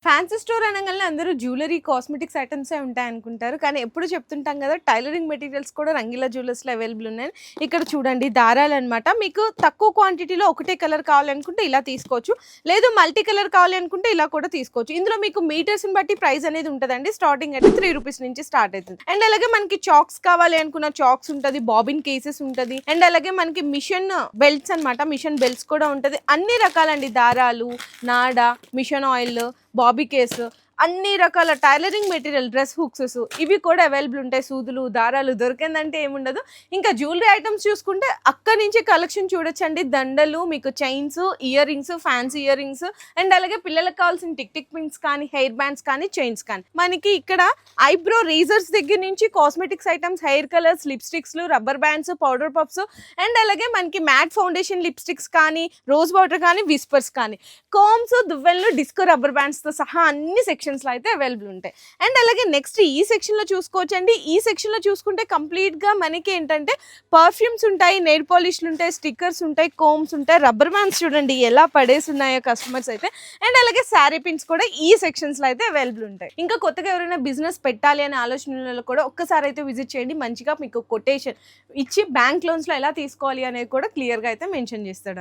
Fancy store అనగానే అందరూ jewellery, cosmetics ఐటెమ్సే ఉంటాయనుకుంటారు. కానీ ఎప్పుడు చెప్తుంటాం కదా! టైలరింగ్ మెటీరియల్స్ కూడా రంగీలా జ్యువెలర్స్‌లో అవైలబుల్ ఉన్నాయని. ఇక్కడ చూడండి దారాలనమాట. మీకు తక్కువ క్వాంటిటీలో ఒకటే కలర్ కావాలనుకుంటే ఇలా తీసుకోవచ్చు. లేదు మల్టీ కలర్ కావాలి అనుకుంటే ఇలా కూడా తీసుకోవచ్చు. ఇందులో మీకు మీటర్స్‌ని బట్టి ప్రైస్ అనేది ఉంటదండి. స్టార్టింగ్ అయితే ₹3 నుంచి స్టార్ట్ అయితది. అండ్ అలాగే మనకి చాక్స్ కావాలి అనుకున్న చాక్స్ ఉంటది. బాబిన్ కేసెస్ ఉంటది. అండ్ అలాగే మనకి మిషన్ బెల్ట్స్ అనమాట. మిషన్ బెల్ట్స్ కూడా ఉంటది. అన్ని రకాలండి దారాలు, నాడ, మిషన్ ఆయిల్, బాబీ కేసు, అన్ని రకాల టైలరింగ్ మెటీరియల్, డ్రెస్ హుక్సెస్ ఇవి కూడా అవైలబుల్ ఉంటాయి. సూదులు, దారాలు దొరికిందంటే ఏముండదు. ఇంకా జ్యువెలరీ ఐటమ్స్ చూసుకుంటే అక్కడి నుంచి కలెక్షన్ చూడొచ్చండి. దండలు, మీకు chains, ear rings, fancy ear rings and అలాగే పిల్లలకు కావాల్సిన టిక్ టిక్ పిన్స్ కానీ, హెయిర్ బ్యాండ్స్ కానీ, చైన్స్ కానీ. మనకి ఇక్కడ ఐబ్రో రేజర్స్ దగ్గర నుంచి కాస్మెటిక్స్ ఐటమ్స్, హెయిర్ కలర్స్, లిప్స్టిక్స్లు, rubber bands, powder puffs and అలాగే మనకి మ్యాట్ ఫౌండేషన్ లిప్స్టిక్స్ కానీ, రోజ్ వాటర్ కానీ, విస్పర్స్ కానీ, కోమ్స్, దువ్వెలు, డిస్కో రబ్బర్ బ్యాండ్స్తో సహా అన్ని సెక్షన్స్లో అయితే అవైలబుల్ ఉంటాయి. అండ్ అలాగే నెక్స్ట్ ఈ సెక్షన్లో చూసుకోవచ్చండి. ఈ సెక్షన్లో చూసుకుంటే కంప్లీట్గా మనకి ఏంటంటే పర్ఫ్యూమ్స్ ఉంటాయి, నెయిల్ పాలిష్లు ఉంటాయి, స్టిక్కర్స్ ఉంటాయి, కోమ్స్ ఉంటాయి, రబ్బర్ బ్యాండ్స్ చూడండి ఎలా పడేసి ఉన్నాయో కస్టమర్స్ అయితే. అండ్ అలాగే శారీ పిన్స్ కూడా ఈ సెక్షన్స్లో అయితే అవైలబుల్ ఉంటాయి. ఇంకా కొత్తగా ఎవరైనా బిజినెస్ పెట్టాలి అనే ఆలోచనలో కూడా ఒక్కసారి అయితే విజిట్ చేయండి. మంచిగా మీకు కొటేషన్ ఇచ్చి బ్యాంక్ లోన్స్లో ఎలా తీసుకోవాలి అనేది కూడా క్లియర్గా అయితే మెన్షన్ చేస్తాడు.